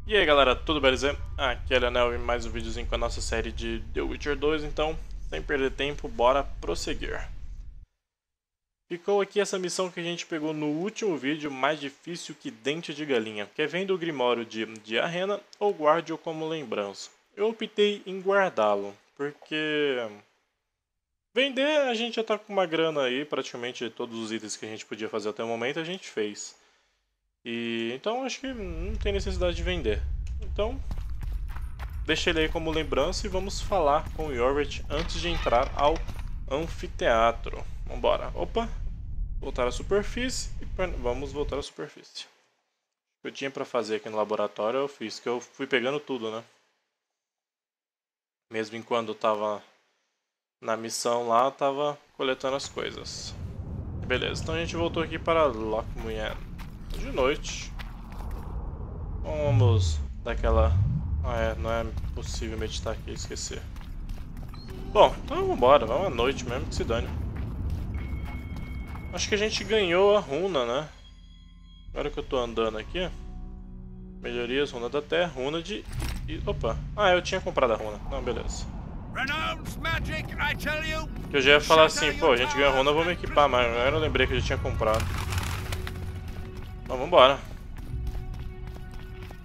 E aí galera, tudo beleza? Aqui é Lordleonel e mais um videozinho com a nossa série de The Witcher 2, então, sem perder tempo, bora prosseguir. Ficou aqui essa missão que a gente pegou no último vídeo, mais difícil que dente de galinha, que é vendo o Grimório de Arrena ou guarde-o como lembrança. Eu optei em guardá-lo, porque vender a gente já tá com uma grana aí, praticamente todos os itens que a gente podia fazer até o momento a gente fez. E então acho que não tem necessidade de vender. Então, deixa ele aí como lembrança e vamos falar com o Iorveth antes de entrar ao anfiteatro. Vambora. Opa! Voltar à superfície e vamos voltar à superfície. O que eu tinha pra fazer aqui no laboratório eu fiz, que eu fui pegando tudo, né? Mesmo enquanto eu tava na missão lá, eu tava coletando as coisas. Beleza, então a gente voltou aqui para Lordleonel. De noite. Vamos dar aquela... não é possível meditar aqui, esquecer. Bom, então vambora, vamos à noite mesmo, que se dane. Acho que a gente ganhou a runa, né? Agora que eu tô andando aqui. Melhorias, runa da terra, runa de... Opa! Eu tinha comprado a runa. Não, beleza. Que eu já ia falar assim, pô, a gente ganhou a runa, eu vou me equipar, mas agora eu lembrei que eu já tinha comprado. Então vambora.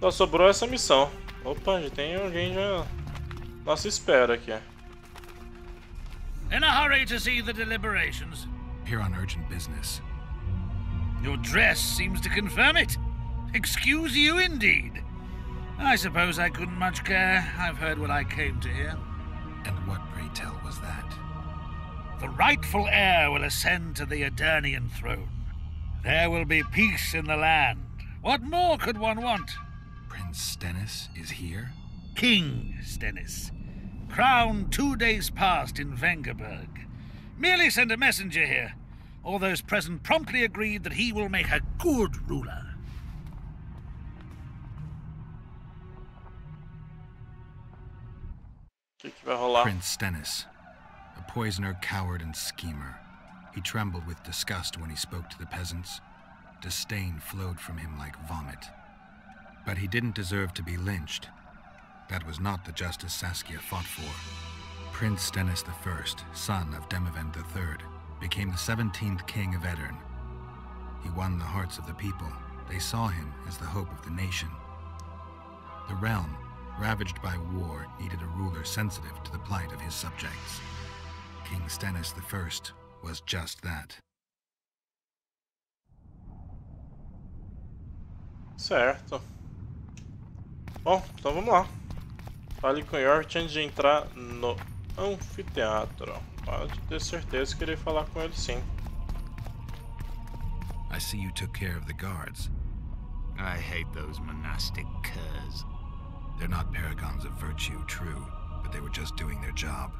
Só sobrou essa missão. Opa, já tem alguém já... Nossa espera aqui. In a hurry to see the deliberations? Here on urgent business. Your dress seems to confirm it. Excuse you indeed. I suppose I couldn't much care. I've heard what I came to hear. And what, pray tell, was that? The rightful heir will ascend to the Eternian throne. There will be peace in the land. What more could one want? Prince Stennis is here? King Stennis. Crowned 2 days past in Vengerberg. Merely send a messenger here. All those present promptly agreed that he will make a good ruler. Prince Stennis. A poisoner, coward, and schemer. He trembled with disgust when he spoke to the peasants. Disdain flowed from him like vomit. But he didn't deserve to be lynched. That was not the justice Saskia fought for. Prince Stennis I, son of Demavend III, became the 17th king of Aedirn. He won the hearts of the people. They saw him as the hope of the nation. The realm, ravaged by war, needed a ruler sensitive to the plight of his subjects. King Stennis I was just that. Certo. Bom, então vamos lá. Fale com o Iorveth antes de entrar no anfiteatro. Pode ter certeza que irei falar com ele sim. I see you took care of the guards. I hate those monastic curs. They're not paragons of virtue, true, but they were just doing their job.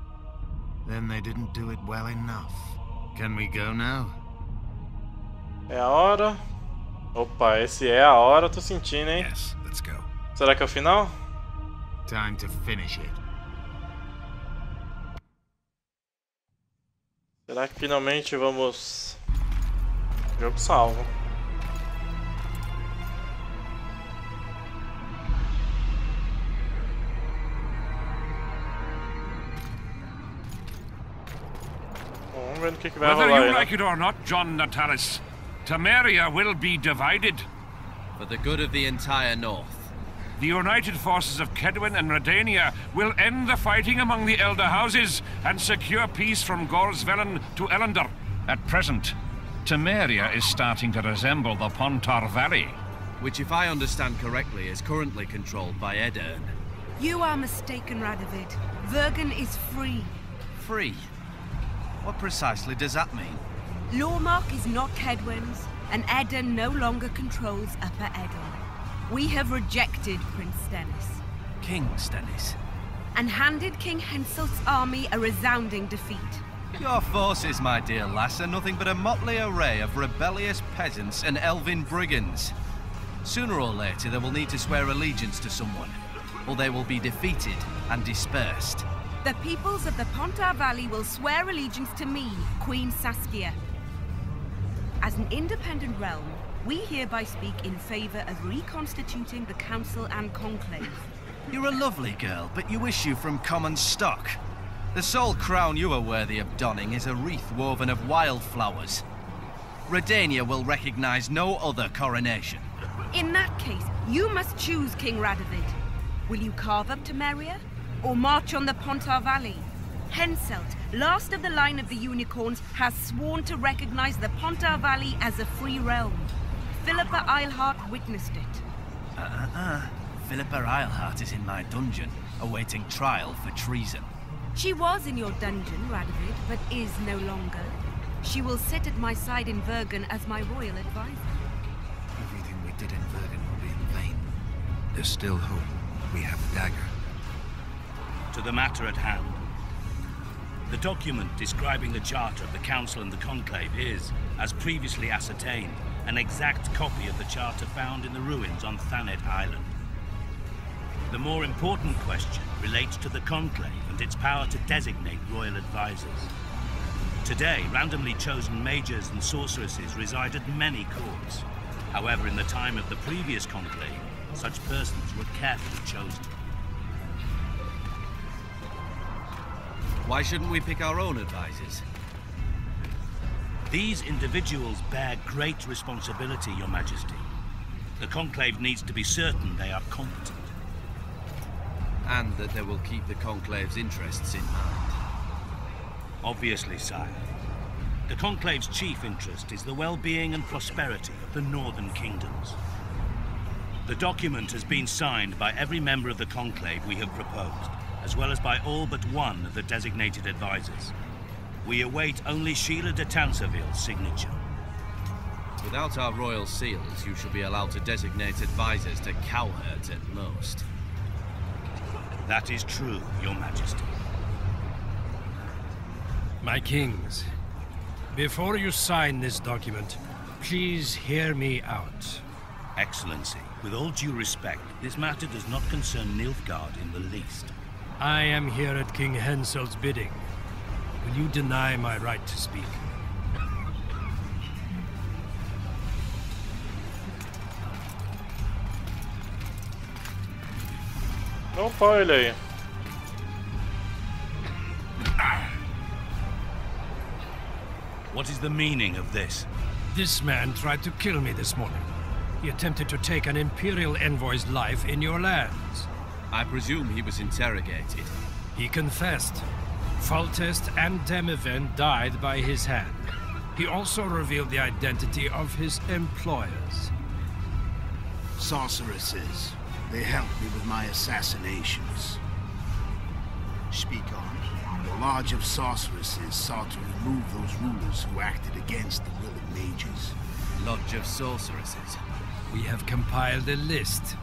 Then they didn't do it well enough. Can we go now? É a hora. Opa, esse é a hora, tô sentindo, hein? Yes, let's go. Será que é o final? Time to finish it. Será que finalmente vamos... Jogo salvo. Vamos ver no que vai rolar aí, Whether you né? like it or not, John Natalis, Temeria will be divided. For the good of the entire North. The united forces of Kedwin and Redania will end the fighting among the elder houses and secure peace from Gorsvelen to Ellender. At present, Temeria is starting to resemble the Pontar Valley. Which, if I understand correctly, is currently controlled by Aedirn. You are mistaken, Radovid. Vergen is free. Free? What precisely does that mean? Lormark is not Kedwen's, and Aedirn no longer controls Upper Aedirn. We have rejected Prince Stennis. King Stennis? And handed King Henselt's army a resounding defeat. Your forces, my dear lass, are nothing but a motley array of rebellious peasants and elven brigands. Sooner or later, they will need to swear allegiance to someone, or they will be defeated and dispersed. The peoples of the Pontar Valley will swear allegiance to me, Queen Saskia. As an independent realm, we hereby speak in favor of reconstituting the Council and Conclave. You're a lovely girl, but you issue from common stock. The sole crown you are worthy of donning is a wreath woven of wildflowers. Redania will recognize no other coronation. In that case, you must choose King Radovid. Will you carve up Temeria, or march on the Pontar Valley? Henselt, last of the line of the unicorns, has sworn to recognize the Pontar Valley as a free realm. Philippa Eilhart witnessed it. Philippa Eilhart is in my dungeon, awaiting trial for treason. She was in your dungeon, Radovid, but is no longer. She will sit at my side in Vergen as my royal advisor. Everything we did in Vergen will be in vain. There's still hope. We have the dagger. To the matter at hand. The document describing the charter of the Council and the Conclave is, as previously ascertained, an exact copy of the charter found in the ruins on Thanet Island. The more important question relates to the Conclave and its power to designate royal advisors. Today, randomly chosen mages and sorceresses reside at many courts. However, in the time of the previous Conclave, such persons were carefully chosen. Why shouldn't we pick our own advisors? These individuals bear great responsibility, Your Majesty. The Conclave needs to be certain they are competent. And that they will keep the Conclave's interests in mind. Obviously, sire. The Conclave's chief interest is the well-being and prosperity of the Northern Kingdoms. The document has been signed by every member of the Conclave we have proposed, as well as by all but one of the designated advisors. We await only Sheila de Tanseville's signature. Without our royal seals, you shall be allowed to designate advisors to cowherds at most. That is true, Your Majesty. My kings, before you sign this document, please hear me out. Excellency, with all due respect, this matter does not concern Nilfgaard in the least. I am here at King Henselt's bidding. Will you deny my right to speak? Opa, olha aí. What is the meaning of this? This man tried to kill me this morning. He attempted to take an Imperial envoy's life in your lands. I presume he was interrogated. He confessed. Foltest and Demiven died by his hand. He also revealed the identity of his employers. Sorceresses. They helped me with my assassinations. Speak on. The Lodge of Sorceresses sought to remove those rulers who acted against the will of mages. Lodge of Sorceresses. We have compiled a list.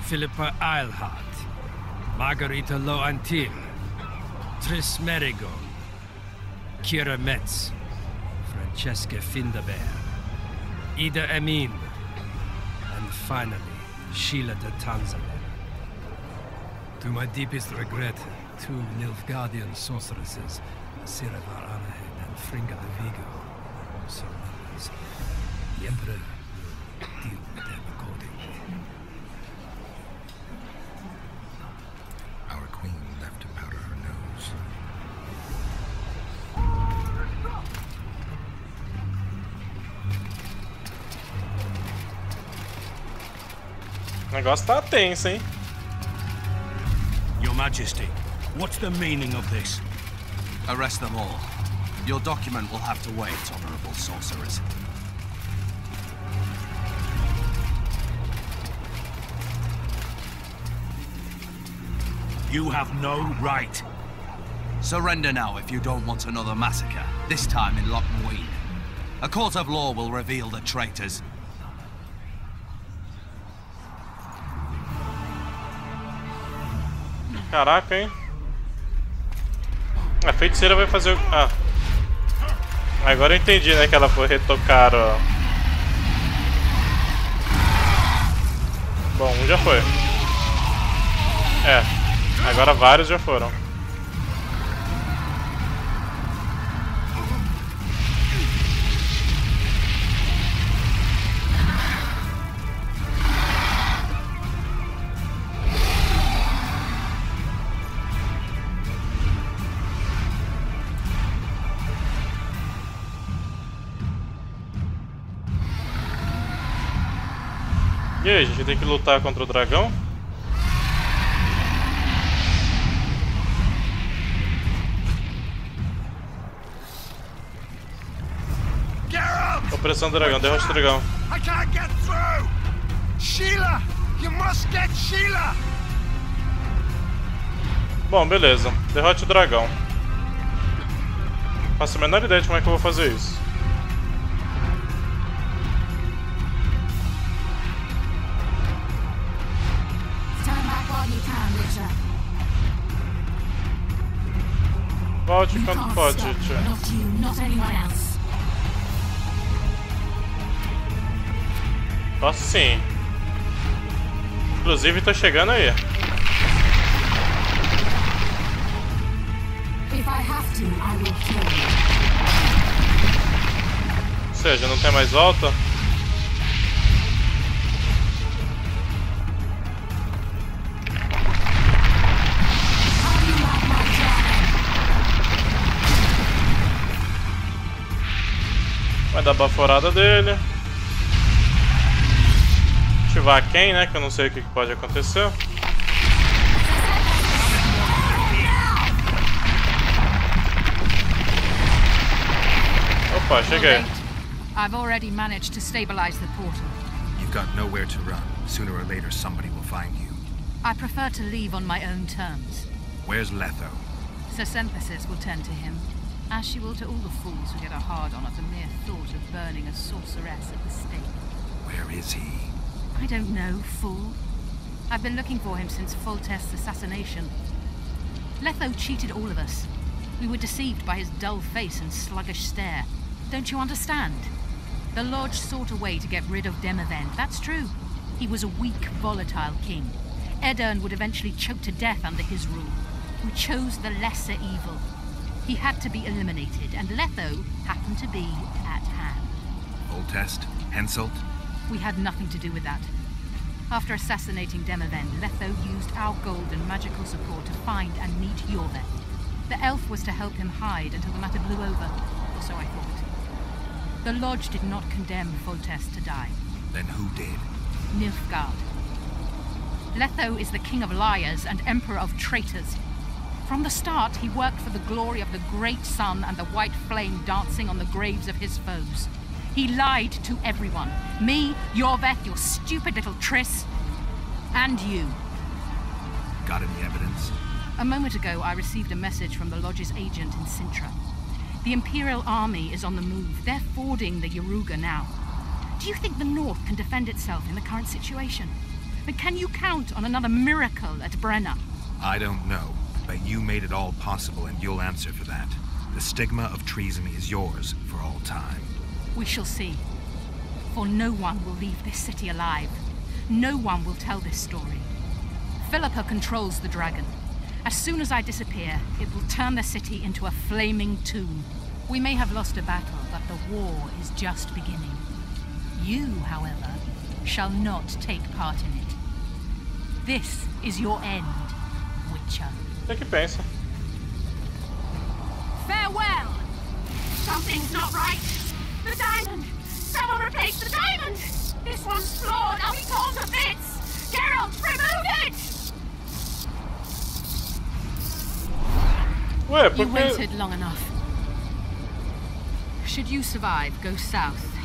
Philippa Eilhart, Margarita Loantil, Tris Merigon, Kira Metz, Francesca Findaber, Ida Amin, and finally, Sheila de Tanseville. To my deepest regret, two Nilfgaardian sorceresses, Siravar Anahed and Fringa de Vigo, surrenders. The Emperor will deal with them accordingly. Our queen left to powder her nose. O negócio tá tenso, hein? Your Majesty, what's the meaning of this? Arrest them all. Your document will have to wait, honorable sorcerers. You have no right. Surrender now if you don't want another massacre, this time in Loch Muin. A court of law will reveal the traitors. Caraca, hein? A feiticeira vai fazer o... Ah. Agora eu entendi, né? Que ela foi retocar, ó. Bom, um já foi. É. Agora vários já foram. E aí, a gente tem que lutar contra o dragão? Opressão do dragão, derrote o dragão. I can't get through. Sheila, you must get Sheila. Bom, beleza. Derrote o dragão. Faço a menor ideia de como é que eu vou fazer isso. Volte quando pode, tia. Posso sim. Inclusive, tô chegando aí. Ou seja, não tem mais volta? Vai dar baforada dele. Ativar quem, né? Que eu não sei o que pode acontecer. Opa, cheguei. I've already managed to stabilize the portal. You've got nowhere to run. Sooner or later, somebody will find you. I prefer to leave on my own terms. Where's Letho? Sir Synthesis will tend to him, as she will to all the fools who get a hard-on at the mere thought of burning a sorceress at the stake. Where is he? I don't know, fool. I've been looking for him since Foltest's assassination. Letho cheated all of us. We were deceived by his dull face and sluggish stare. Don't you understand? The Lodge sought a way to get rid of Demavend, that's true. He was a weak, volatile king. Edirn would eventually choke to death under his rule. We chose the lesser evil. He had to be eliminated, and Letho happened to be at hand. Foltest? Henselt? We had nothing to do with that. After assassinating Demavend, Letho used our gold and magical support to find and meet Yorvet. The elf was to help him hide until the matter blew over, or so I thought. The Lodge did not condemn Foltest to die. Then who did? Nilfgaard. Letho is the king of liars and emperor of traitors. From the start, he worked for the glory of the great sun and the white flame dancing on the graves of his foes. He lied to everyone. Me, Yorvet, your stupid little Triss, and you. Got any evidence? A moment ago, I received a message from the Lodge's agent in Sintra. The Imperial Army is on the move. They're fording the Yaruga now. Do you think the North can defend itself in the current situation? But can you count on another miracle at Brenna? I don't know, but you made it all possible and you'll answer for that. The stigma of treason is yours for all time. We shall see. For no one will leave this city alive. No one will tell this story. Philippa controls the dragon. As soon as I disappear, it will turn the city into a flaming tomb. We may have lost a battle, but the war is just beginning. You, however, shall not take part in it. This is your end, Witcher. O que pensa? Farewell! Something's not right. The diamond! Someone replace the diamond! This one's flawed, I'll be torn to bits! Geralt, remove it! Ué, por You que... waited long enough. Should you survive, go south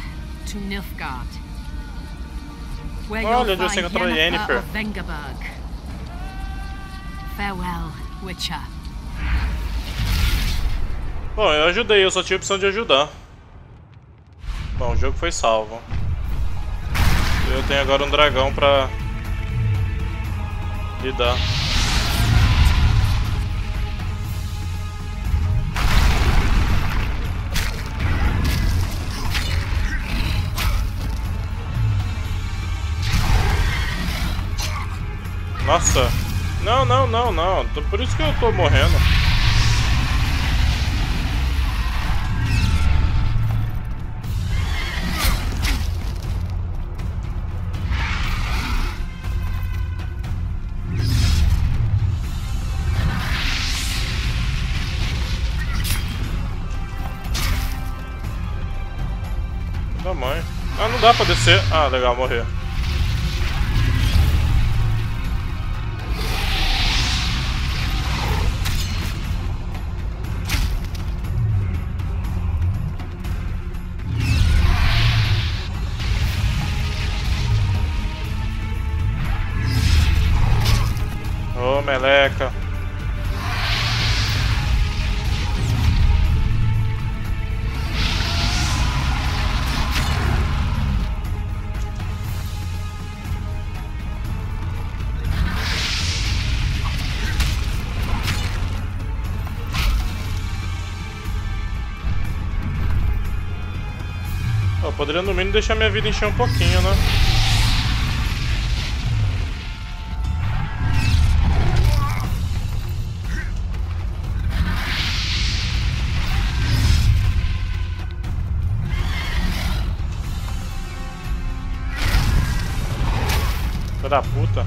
to Nilfgaard, where you'll find Yennefer of Vengerberg. Farewell, Witcher. Bom, eu ajudei, eu só tinha a opção de ajudar. Bom, o jogo foi salvo. Eu tenho agora um dragão pra lidar. Nossa! Não, Não, não, não, não. Por isso que eu tô morrendo. Da mãe. Ah, não dá pra descer. Ah, legal, morrer. Ô, meleca. Eu poderia no mínimo deixar minha vida encher um pouquinho, né? Filho da puta.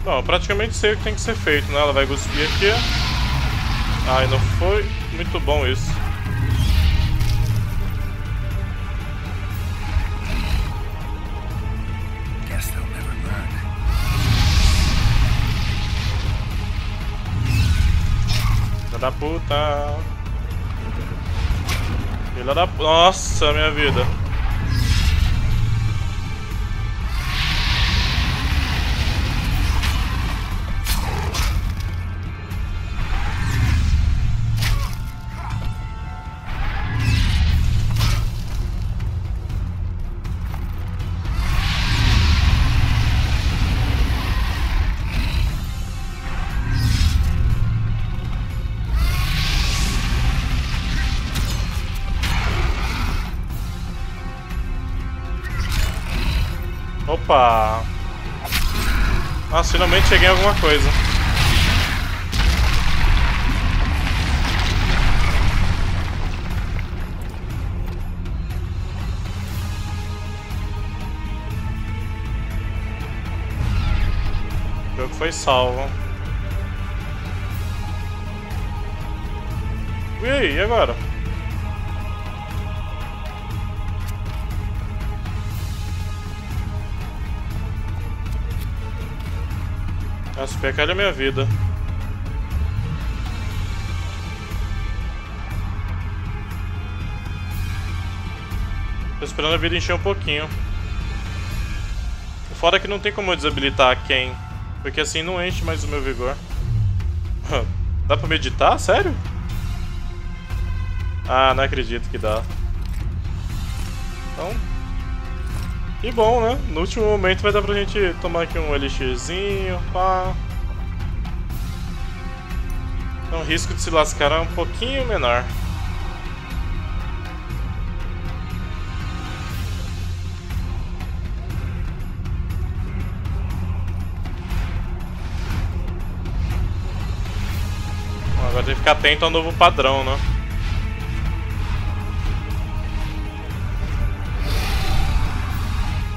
Bom, eu praticamente sei o que tem que ser feito, né? Ela vai cuspir aqui. Ai, não foi muito bom isso. Filha da puta. Filha da puta. Nossa, minha vida. Opa! Nossa, finalmente cheguei em alguma coisa. O jogo foi salvo. E aí, e agora? Nossa, pecado é minha vida. Tô esperando a vida encher um pouquinho. O foda é que não tem como eu desabilitar quem, porque assim não enche mais o meu vigor. Dá pra meditar? Sério? Ah, não acredito que dá. Então, que bom, né? No último momento vai dar pra gente tomar aqui um elixirzinho, pá. Então o risco de se lascar é um pouquinho menor. Bom, agora tem que ficar atento ao novo padrão, né?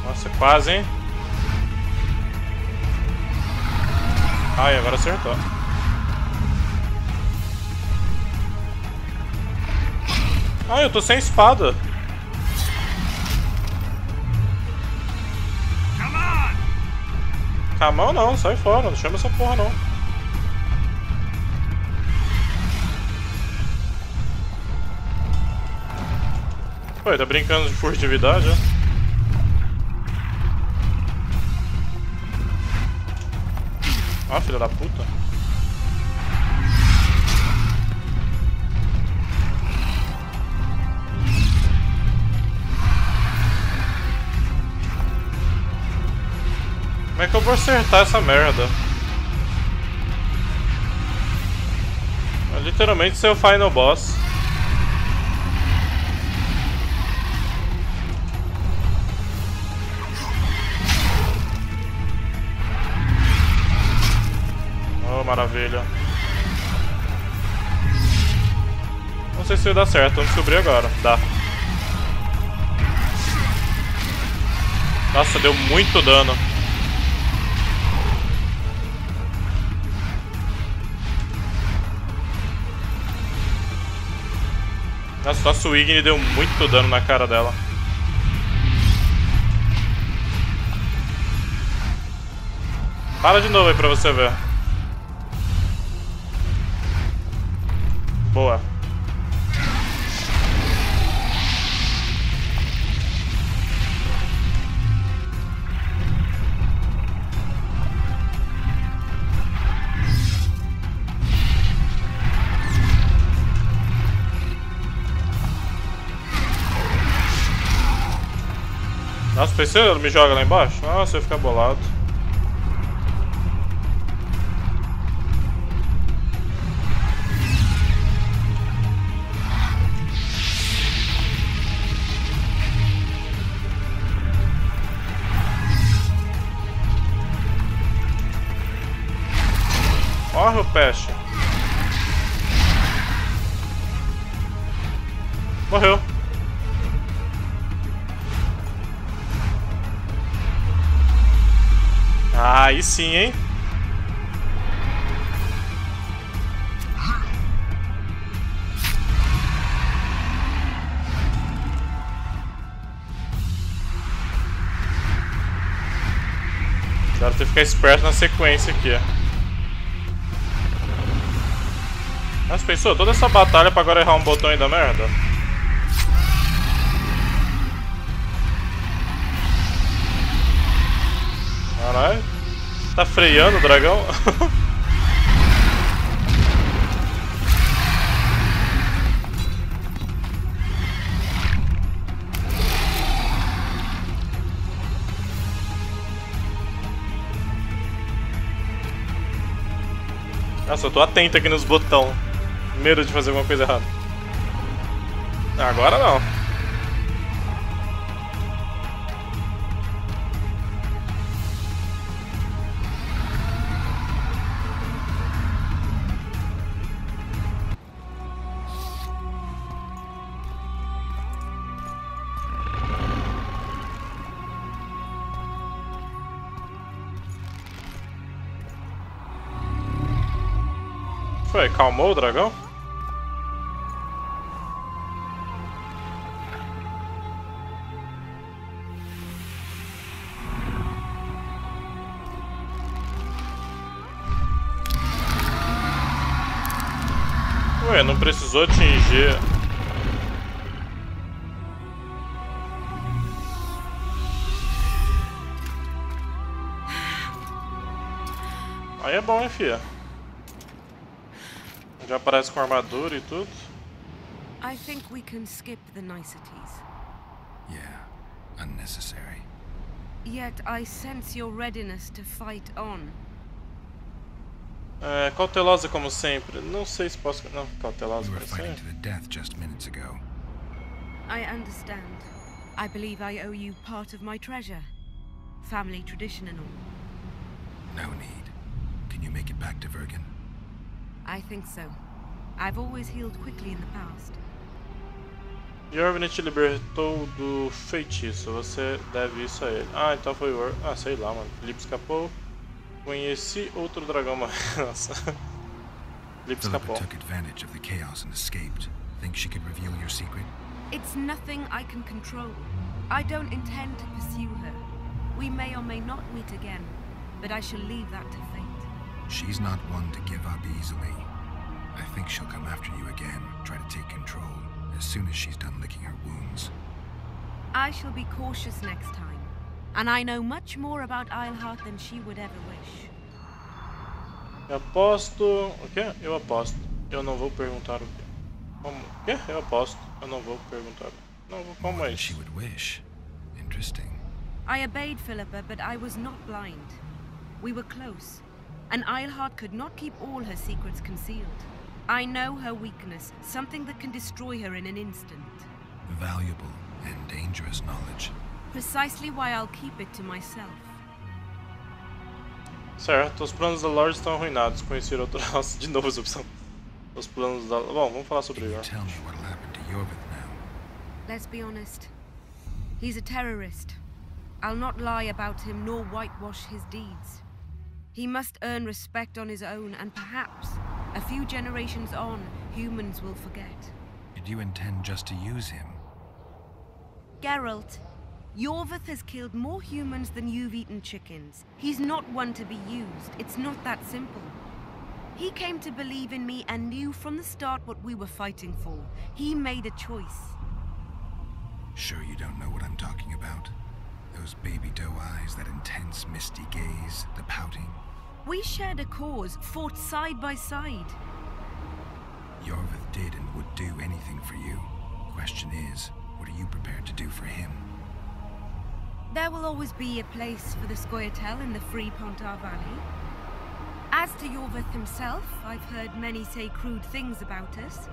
Nossa, quase, hein? Ai, agora acertou. Ai, eu tô sem espada. Camão não, sai fora, não chama essa porra não. Pô, tá brincando de furtividade, ó. Ah, filha da puta. Como é que que eu vou acertar essa merda? É literalmente ser o final boss. Oh, maravilha. Não sei se vai dar certo, vamos descobrir agora. Dá. Nossa, deu muito dano. Nossa, só a Swing deu muito dano na cara dela. Para de novo aí pra você ver. Boa. Nossa, pensei, ele me joga lá embaixo? Nossa, eu ia ficar bolado. Morre o peixe. Morreu. Ah, aí sim, hein? Agora tem que ficar esperto na sequência aqui. Mas pensou, toda essa batalha pra agora errar um botão aí da merda? Caralho. Tá freando o dragão? Nossa, eu tô atento aqui nos botões. Medo de fazer alguma coisa errada. Agora não. Foi, calmou o dragão? Ué, não precisou atingir. Aí é bom, hein, fia? Já aparece com armadura e tudo. I think we can skip the niceties. Yeah, unnecessary. Yet I sense your readiness to fight on. É, cautelosa como sempre. Não sei se posso... Não, cautelosa You were como fighting sempre. to the death just minutes ago. I understand. I believe I owe you part of my treasure. Family tradition and all. No need. Can you make it back to Vergen? I think so. I've always healed quickly in the past. Jorvin te libertou do feitiço. Você deve isso a ele. Ah, então foi o... Ah, sei lá, mano. Felipe escapou. Conheci outro dragão, nossa. Felipe escapou. Philippa took advantage of the chaos and escaped. Think she could reveal your secret? It's nothing I can control. I don't intend to pursue her. We may or may not meet again, but I shall leave that to fate. She's not one to give up easily. I think she'll come after you again, try to take control, as soon as she's done licking her wounds. I shall be cautious next time, and I know much more about Isleheart than she would ever wish. Eu aposto... O quê? Eu aposto. Eu não vou perguntar o quê? Como? O quê? Eu aposto. Eu não vou perguntar. Não vou... Como é isso? She would wish. Interesting. I obeyed Philippa, but I was not blind. We were close, and Eilhart could not keep all her secrets concealed. I know her weakness, something that can destroy her in an instant. Valuable and dangerous knowledge. Precisely why I'll keep it to myself. Certo, os planos da Lorde estão arruinados. Conhecer outro... Nossa, de novo essa opção. Os planos da... Bom, vamos falar sobre Yor. Tell me what'll happen to Yorvith now. Let's be honest. He's a terrorist. I'll not lie about him nor whitewash his deeds. He must earn respect on his own, and perhaps, a few generations on, humans will forget. Did you intend just to use him? Geralt, Yorvith has killed more humans than you've eaten chickens. He's not one to be used. It's not that simple. He came to believe in me and knew from the start what we were fighting for. He made a choice. Sure you don't know what I'm talking about? Those baby doe eyes, that intense misty gaze, the pouting. We shared a cause, fought side by side. Yorvith did and would do anything for you. Question is, what are you prepared to do for him? There will always be a place for the Scoia'tael in the free Pontar Valley. As to Yorvith himself, I've heard many say crude things about us.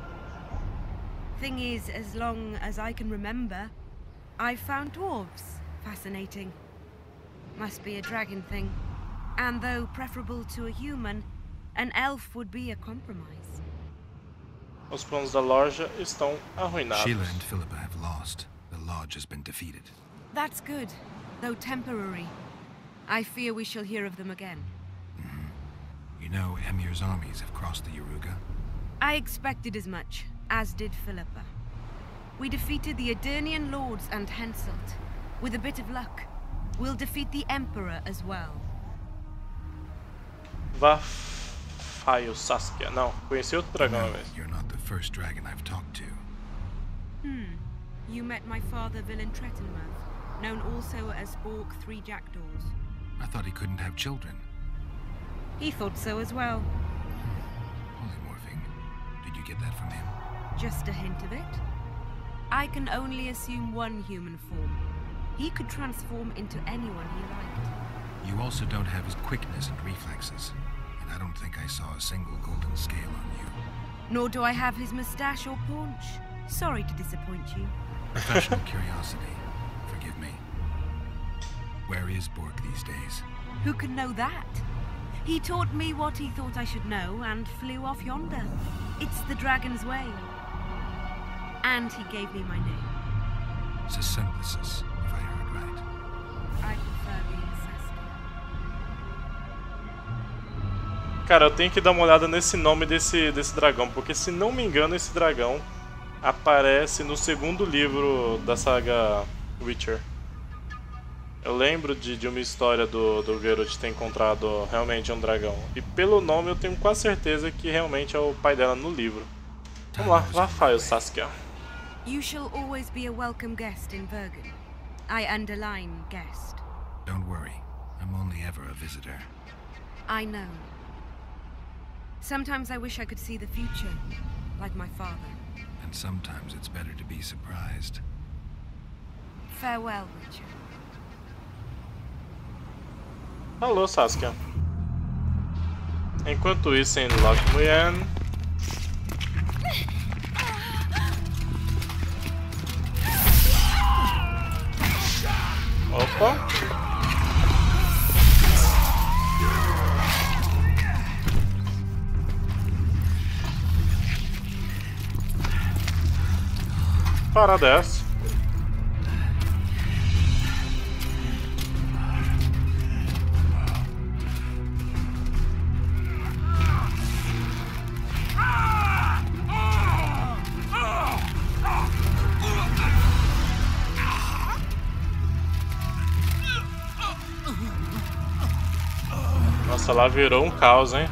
Thing is, as long as I can remember, I've found dwarves fascinating. Must be a dragon thing. And though preferable to a human, an elf would be a compromise. Os planos da loja estão arruinados. Sheila and Philippa have lost. The lodge has been defeated. That's good, though temporary. I fear we shall hear of them again. You know, Emir's armies have crossed the Yaruga. I expected as much, as did Philippa. We defeated the Edirnian lords and Henselt. With a bit of luck, we'll defeat the Emperor as well. Vafaio Saskia. Não, conheci outro dragão uma vez. You're not the first dragon I've talked to. You met my father, Villain Trettenworth, known also as Bork Three Jackdaws. I thought he couldn't have children. He thought so as well. Polymorphing. Did you get that from him? Just a hint of it. I can only assume one human form. He could transform into anyone he liked. You also don't have his quickness and reflexes. And I don't think I saw a single golden scale on you. Nor do I have his mustache or paunch. Sorry to disappoint you. Professional curiosity. Forgive me. Where is Bork these days? Who can know that? He taught me what he thought I should know and flew off yonder. It's the dragon's way. And he gave me my name. Synthesis, if I heard right. I prefer being Saskia. Cara, eu tenho que dar uma olhada nesse nome desse dragão, porque se não me engano esse dragão aparece no segundo livro da saga Witcher. Eu lembro de uma história do Geralt ter encontrado realmente um dragão. E pelo nome eu tenho quase certeza que realmente é o pai dela no livro. Vamos lá, Vafaio Saskia. You shall always be a welcome guest in Bergen. I underline guest. Don't worry, I'm only ever a visitor. I know. Sometimes I wish I could see the future, like my father. And sometimes it's better to be surprised. Farewell, Richard. Alô, Saskia. Enquanto isso, em Lordleonel. Opa! Para dessa. Nossa, lá virou um caos, hein?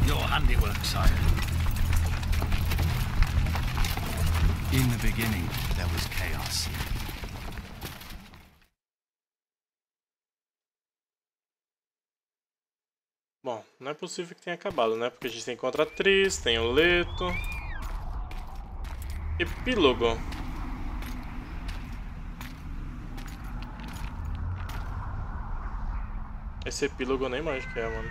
Your handiwork, sire. In the beginning, there was chaos. Bom, não é possível que tenha acabado, né? Porque a gente tem contra a atriz, tem o Leto. Epílogo. Esse epílogo eu nem manjo que é, mano.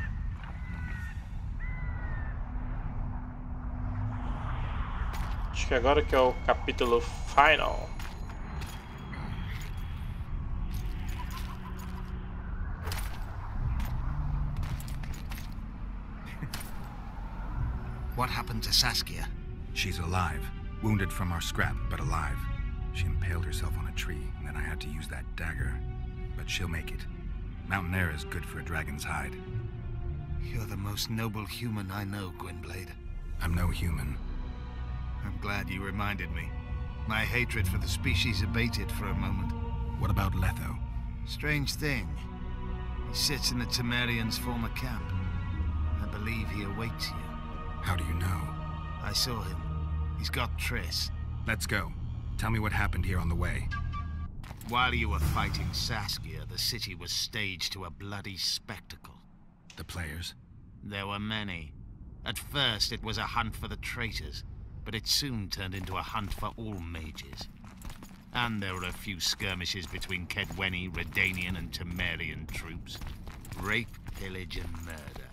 Acho que agora que é o capítulo final. What happened to Saskia? She's alive. Wounded from our scrap, but alive. She impaled herself on a tree, and then I had to use that dagger. But she'll make it. Mountain air is good for a dragon's hide. You're the most noble human I know, Gwynblade. I'm no human. I'm glad you reminded me. My hatred for the species abated for a moment. What about Letho? Strange thing. He sits in the Temerians' former camp. I believe he awaits you. How do you know? I saw him. He's got Triss. Let's go. Tell me what happened here on the way. While you were fighting Saskia, the city was staged to a bloody spectacle. The players? There were many. At first, it was a hunt for the traitors, but it soon turned into a hunt for all mages. And there were a few skirmishes between Kedweni, Redanian, and Temerian troops. Rape, pillage, and murder.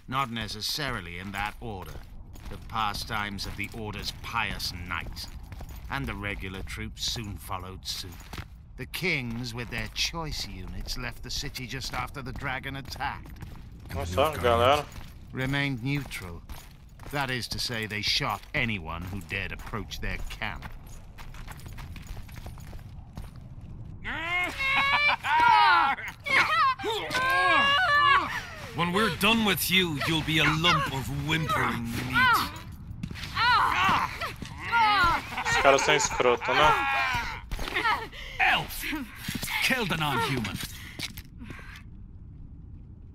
Not necessarily in that order. The pastimes of the Order's pious knights. And the regular troops soon followed suit. The kings, with their choice units, left the city just after the dragon attacked. Nossa, galera. Remained neutral. That is to say, they shot anyone who dared approach their camp. When we're done with you, you'll be a lump of whimpering meat. Os caras são escroto, né? Elf! Killed a non-human.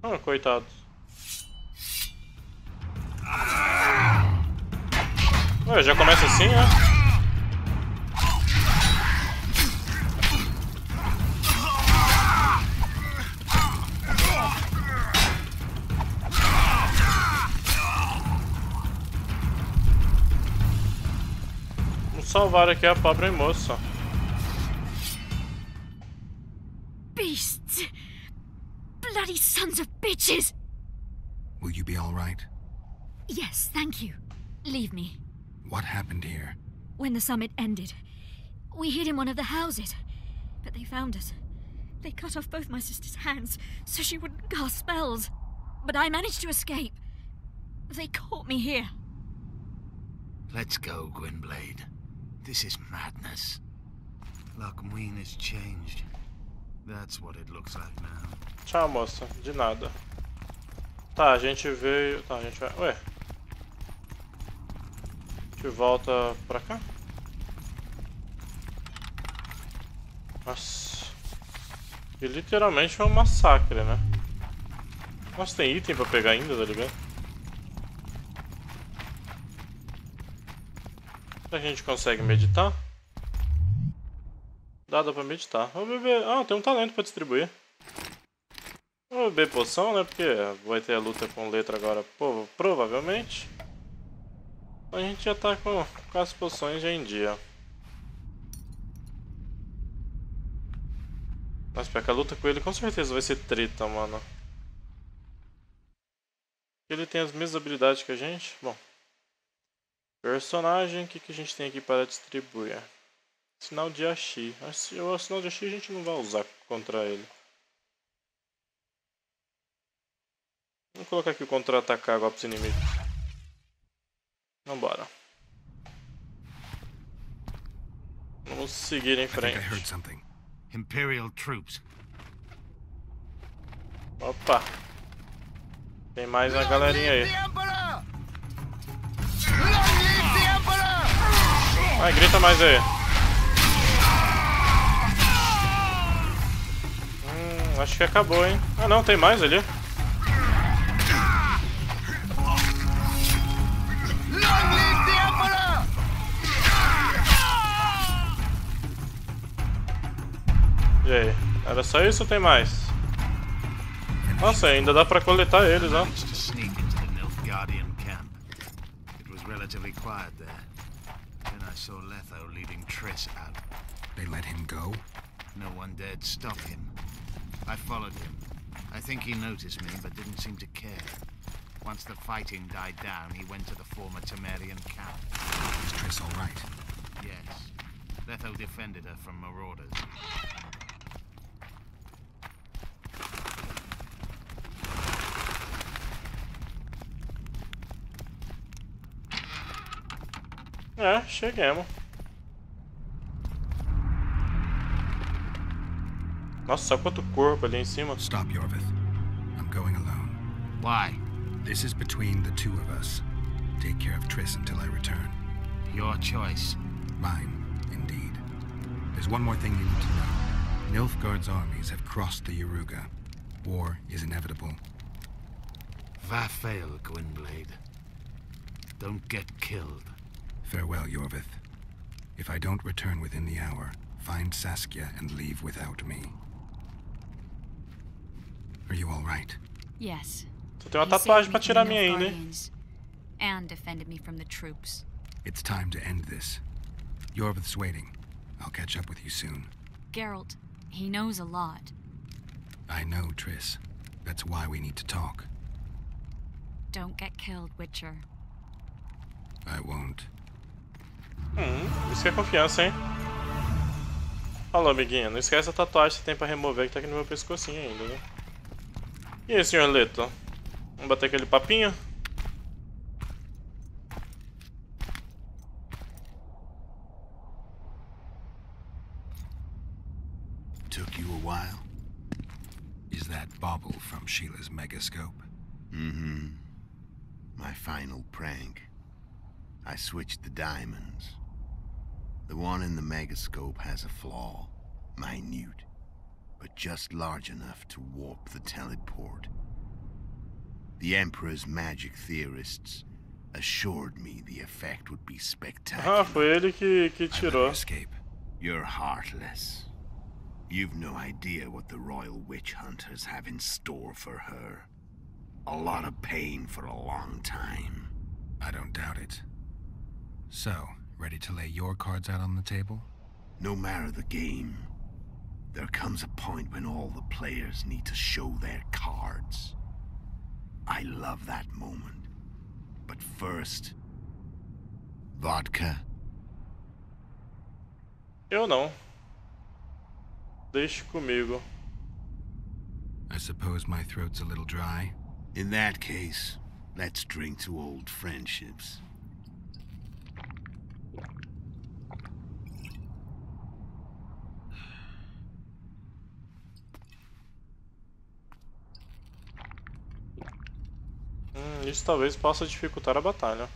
Ah, coitado. Ué, já começa assim, né? Vamos salvar aqui a pobre moça. Beasts! Bloody sons of bitches! Will you be all right? Yes, thank you. Leave me. What happened here? When the summit ended, we hid in one of the houses, but they found us. They cut off both my sister's hands so she wouldn't cast spells. But I managed to escape. They caught me here. Let's go, Gwynblade. This is madness. Lochmuin has changed. That's what it looks like now. Tchau, moça. De nada. Tá, a gente veio... Tá, a gente vai... Ué. A gente volta pra cá. Nossa. E literalmente foi um massacre, né? Nossa, tem item pra pegar ainda, tá ligado? Será que a gente consegue meditar? Dá pra meditar. Vou beber... Ah, tem um talento pra distribuir. Vou beber poção, né? Porque vai ter a luta com letra agora, provavelmente. A gente já tá com as poções já em dia. Mas pra que a luta com ele com certeza vai ser treta, mano. Ele tem as mesmas habilidades que a gente. Bom. Personagem, o que a gente tem aqui para distribuir? Sinal de Ashi. O sinal de Ashi a gente não vai usar contra ele. Vamos colocar aqui o contra-atacar golpes inimigos. Vambora. Vamos seguir em frente. Imperial troops. Opa. Tem mais uma galerinha aí. Vai, grita mais aí. Acho que acabou, hein? Ah não, tem mais ali. E aí? Era só isso ou tem mais? Nossa, ainda dá pra coletar eles, ó. Guardian camp. It was relatively quiet there. Then I saw Letho leading Triss out. They let him go? No one dared stop him. I followed him. I think he noticed me, but didn't seem to care. Once the fighting died down, he went to the former Temerian camp. Is Triss all right? Yes. Letho defended her from marauders. Chegamos. Nossa, quanto corpo ali em cima. Stop, Yorvith. I'm going alone. Why? This is between the two of us. Take care of Triss until I return. Your choice. Mine, indeed. There's one more thing you need to know. Nilfgaard's armies have crossed the Yaruga. War is inevitable. Va fail, Gwynblade. Don't get killed. Farewell, Yorvith. If I don't return within the hour, find Saskia and leave without me. Are you all right? Yes. Só tem uma tatuagem pra tirar minha aí, né? And defended me from the troops. It's time to end this. Yorvith's waiting. I'll catch up with you soon. Geralt, he knows a lot. I know, Triss. That's why we need to talk. Don't get killed, Witcher. I won't. Isso que é confiança, hein? Falou, amiguinha. Não esquece a tatuagem que você tem pra remover, que tá aqui no meu pescocinho ainda, né? E aí, senhor Leto? Vamos bater aquele papinho? Took you a while? Is that bauble from Sheila's megascope? Mm-hmm. My final prank. I switched the diamonds. The one in the megascope has a flaw. Minute. But just large enough to warp the teleport. The Emperor's magic theorists assured me the effect would be spectacular. Foi ele que tirou. Escape. You're heartless. You've no idea what the royal witch hunters have in store for her. A lot of pain for a long time. I don't doubt it. So, ready to lay your cards out on the table? No matter the game, there comes a point when all the players need to show their cards. I love that moment. But first... vodka? Eu não. Deixe comigo. I suppose my throat's a little dry. In that case, let's drink to old friendships. Isso talvez possa dificultar a batalha.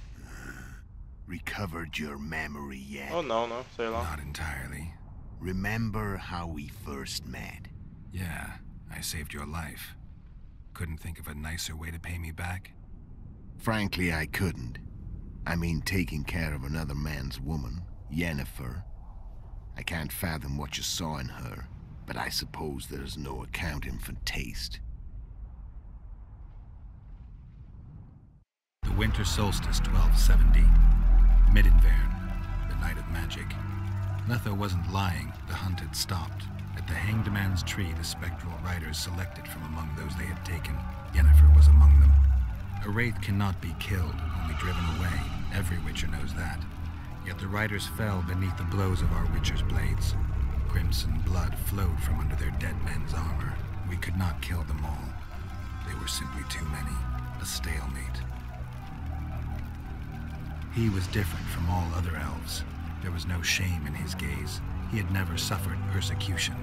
Recovered your memory yet? Oh não, sei lá. Not entirely. Remember how we first met? Yeah, I saved your life. Couldn't think of a nicer way to pay me back? Frankly, I couldn't. I mean, taking care of another man's woman, Yennefer. I can't fathom what you saw in her, but I suppose there's no accounting for taste. The winter solstice 1270. Midinvern, the night of magic. Letho wasn't lying, the hunt had stopped. At the Hanged Man's Tree, the spectral riders selected from among those they had taken. Yennefer was among them. A wraith cannot be killed, only driven away. Every Witcher knows that. Yet the riders fell beneath the blows of our Witcher's blades. Crimson blood flowed from under their dead men's armor. We could not kill them all. They were simply too many. A stalemate. He was different from all other elves. There was no shame in his gaze. He had never suffered persecution.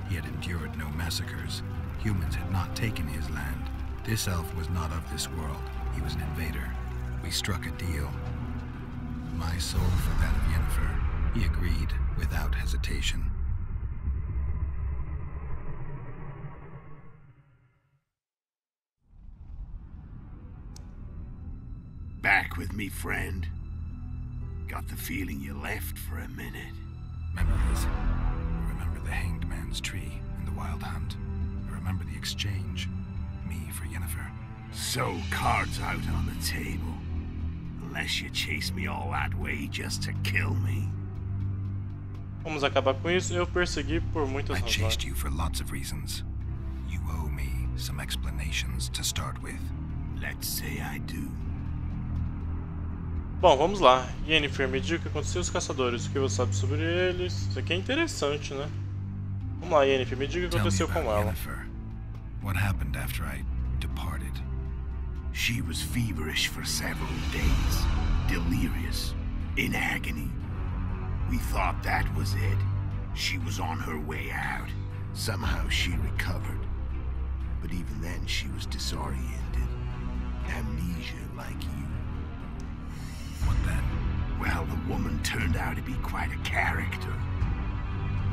He had endured no massacres. Humans had not taken his land. This elf was not of this world. He was an invader. We struck a deal. My soul for that of Yennefer. He agreed without hesitation. Back with me, friend. Got the feeling you left for a minute. Memories. I remember the Hanged Man's Tree and the Wild Hunt. I remember the exchange. Me for Yennefer. So, cards out on the table. Unless you chase me all that way just to kill me. Vamos acabar com isso. Eu persegui por muitas I razões. chased you for lots of reasons. You owe me some explanations to start with. Let's say I do. Bom, vamos lá. Yennefer, me diga o que aconteceu com os caçadores. O que você sabe sobre eles? Isso aqui é interessante, né? Vamos lá, Yennefer, me diga o que aconteceu com ela. Yennefer. What happened after I departed? She was feverish for several days, delirious, in agony. We thought that was it. She was on her way out. Somehow she recovered. But even then she was disoriented. Amnesia like you. What then? Well, the woman turned out to be quite a character.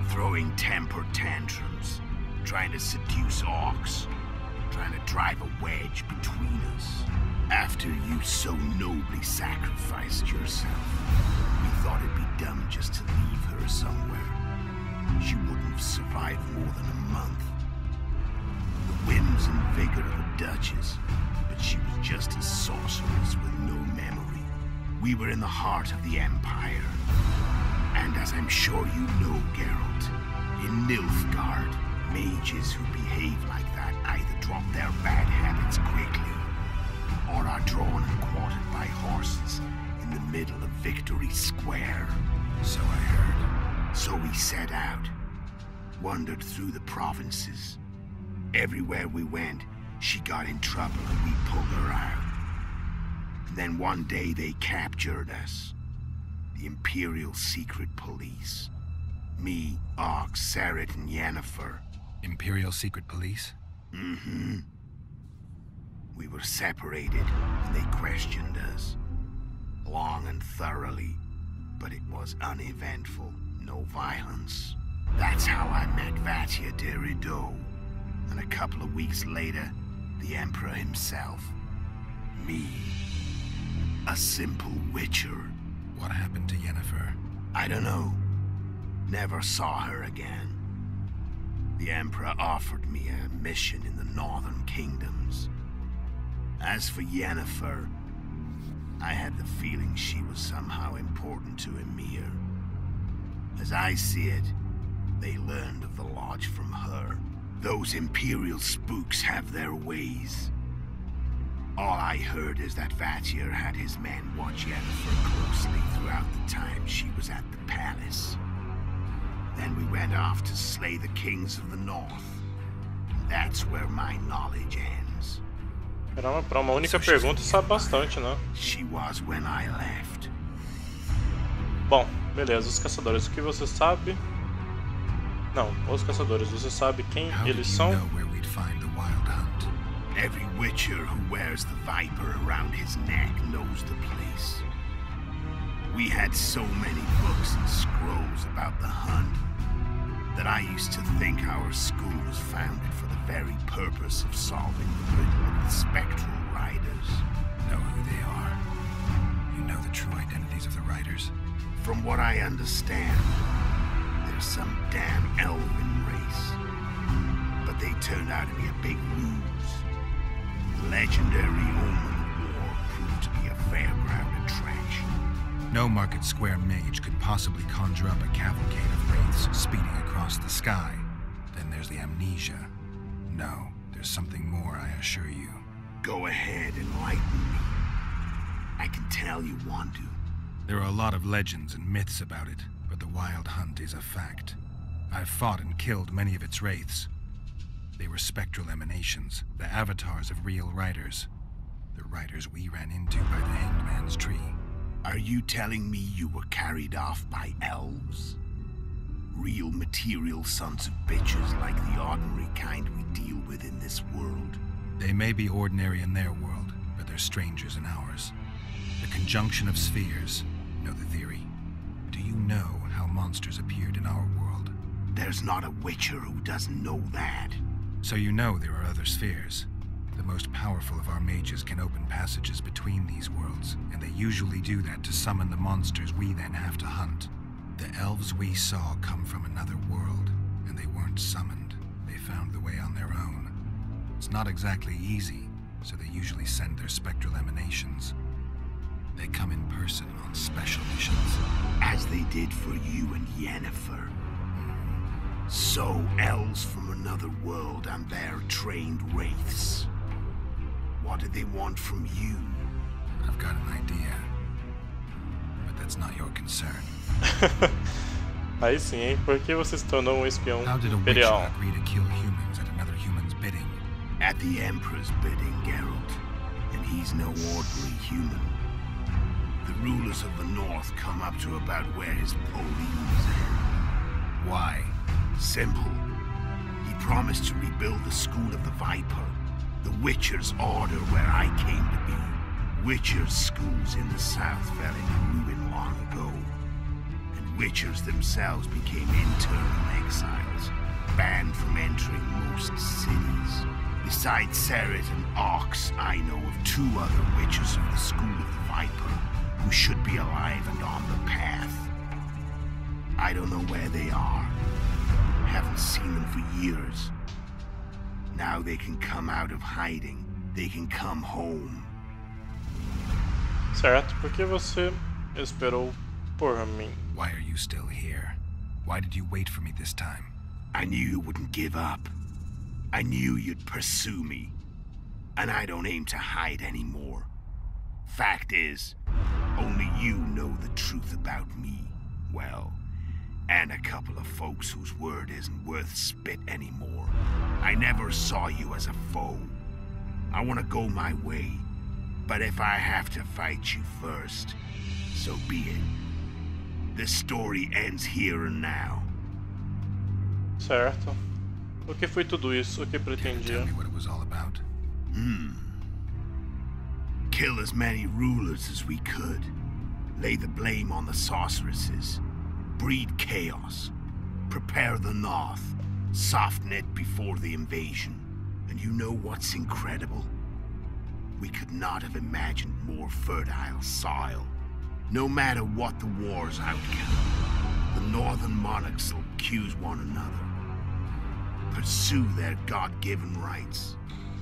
Throwing temper tantrums, trying to seduce orcs, trying to drive a wedge between us. After you so nobly sacrificed yourself, we thought it'd be dumb just to leave her somewhere. She wouldn't have survived more than a month. The whims and vigor of a duchess, but she was just a sorceress with no memory. We were in the heart of the Empire. And as I'm sure you know, Geralt, in Nilfgaard, mages who behave like that either drop their bad habits quickly, or are drawn and quartered by horses in the middle of Victory Square. So I heard. So we set out, wandered through the provinces. Everywhere we went, she got in trouble and we pulled her out. And then one day they captured us. The Imperial Secret Police. Me, Ox, Sarret, and Yennefer. Imperial Secret Police? Mm-hmm. We were separated, and they questioned us. Long and thoroughly, but it was uneventful. No violence. That's how I met Vatia de Rideau. And a couple of weeks later, the Emperor himself. Me. A simple witcher. What happened to Yennefer? I don't know. Never saw her again. The Emperor offered me a mission in the northern kingdoms. As for Yennefer, I had the feeling she was somehow important to Emir. As I see it, they learned of the lodge from her. Those Imperial spooks have their ways. All I heard is that Vatir had his men watch Yennefer closely throughout the time she was at the palace. Then we went off to slay the kings of the north. That's where my knowledge ends. Caramba, pra uma única pergunta sabe bastante, né? She was when I left. Bom, beleza, os caçadores, o que você sabe? Não, os caçadores, você sabe quem eles são? Every witcher who wears the viper around his neck knows the place. We had so many books and scrolls about the hunt that I used to think our school was founded for the very purpose of solving the riddle of the spectral riders. Know who they are? You know the true identities of the riders? From what I understand, there's some damn elven race. But they turned out to be a big ruse. The legendary Omen War proved to be a fairground attraction. No Market Square mage could possibly conjure up a cavalcade of wraiths speeding across the sky. Then there's the amnesia. No, there's something more, I assure you. Go ahead, enlighten me. I can tell you want to. There are a lot of legends and myths about it, but the Wild Hunt is a fact. I've fought and killed many of its wraiths. They were spectral emanations, the avatars of real riders. The riders we ran into by the Hanged Man's Tree. Are you telling me you were carried off by elves? Real material sons of bitches like the ordinary kind we deal with in this world? They may be ordinary in their world, but they're strangers in ours. The conjunction of spheres. Know the theory. Do you know how monsters appeared in our world? There's not a witcher who doesn't know that. So you know there are other spheres. The most powerful of our mages can open passages between these worlds, and they usually do that to summon the monsters we then have to hunt. The elves we saw come from another world, and they weren't summoned. They found the way on their own. It's not exactly easy, so they usually send their spectral emanations. They come in person on special missions. As they did for you and Yennefer. So, elves from another world and their trained wraiths. What do they want from you? I've got an idea. But that's not your concern. Aí sim, hein? Por que você se tornou espião How did a witcher imperial? agree to kill humans at another human's bidding? At the Emperor's bidding, Geralt. And he's no ordinary human. The rulers of the North come up to about where his police end. Why? Simple. He promised to rebuild the School of the Viper, the Witcher's order where I came to be. Witcher's schools in the South fell into ruin long ago. And Witchers themselves became internal exiles, banned from entering most cities. Besides Serret and Ox, I know of 2 other Witchers of the School of the Viper who should be alive and on the path. I don't know where they are. Haven't seen them for years. Now they can come out of hiding. They can come home. Certo, por que você esperou por mim? Why are you still here? Why did you wait for me this time? I knew you wouldn't give up. I knew you'd pursue me. And I don't aim to hide anymore. Fact is, only you know the truth about me. Well, and a couple of folks whose word isn't worth spit anymore. I never saw you as a foe. I want to go my way. But if I have to fight you first, so be it. This story ends here and now. Certo. O que foi tudo isso? O que Can you tell pretendia? me what it was all about? Kill as many rulers as we could. Lay the blame on the sorceresses. Breed chaos. Prepare the North. Soften it before the invasion. And you know what's incredible? We could not have imagined more fertile soil. No matter what the war's outcome, the northern monarchs will accuse one another. Pursue their God-given rights.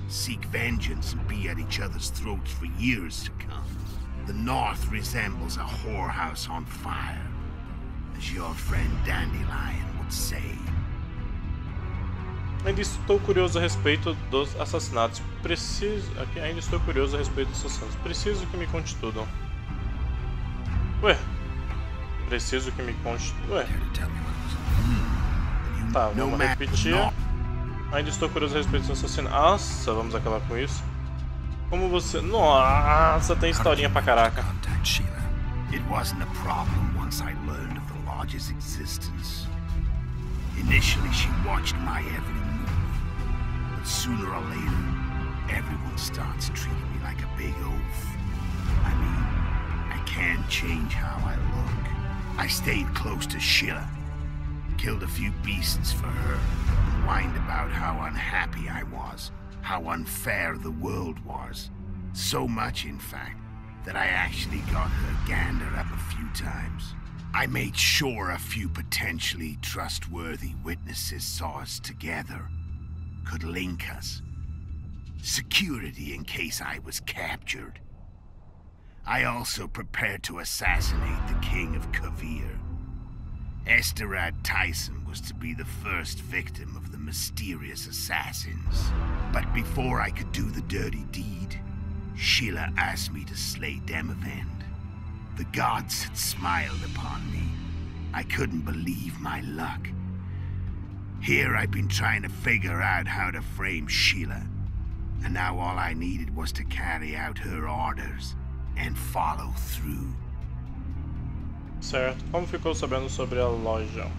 Seek vengeance and be at each other's throats for years to come. The North resembles a whorehouse on fire, as your friend Dandelion would say. Ainda estou curioso a respeito dos assassinatos. Ainda estou curioso a respeito dos assassinatos. Preciso que me conte tudo. Ué? Preciso que me conte... Ué? Tá, vamos repetir. Ainda estou curioso a respeito dos assassinatos. Nossa, vamos acabar com isso. Como você... Nossa, tem historinha pra caraca. It wasn't a problem once I learned of the Lodge's existence. Initially, she watched my every move. But sooner or later, everyone starts treating me like a big oaf. I mean, I can't change how I look. I stayed close to Sheila. Killed a few beasts for her. And whined about how unhappy I was. How unfair the world was. So much, in fact, that I actually got her gander up a few times. I made sure a few potentially trustworthy witnesses saw us together. Could link us. Security in case I was captured. I also prepared to assassinate the King of Kavir. Esterad Tyson was to be the first victim of the mysterious assassins. But before I could do the dirty deed, Sheila asked me to slay Demavend. The gods had smiled upon me. I couldn't believe my luck. Here I've been trying to figure out how to frame Sheila. And now all I needed was to carry out her orders and follow through. Certo. Como ficou sabendo sobre a loja?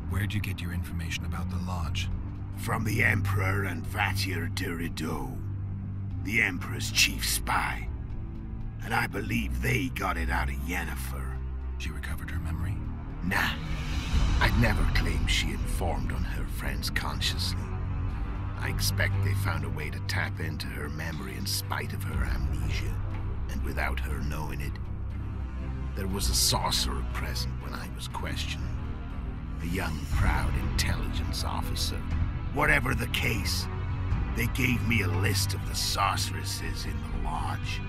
Where'd you get your information about the lodge? From the Emperor and Vatir de Rideau, the Emperor's chief spy. And I believe they got it out of Yennefer. She recovered her memory? Nah. I'd never claim she informed on her friends consciously. I expect they found a way to tap into her memory in spite of her amnesia, and without her knowing it. There was a sorcerer present when I was questioned. A young, proud intelligence officer. Whatever the case, They gave me a list of the sorceresses in the lodge.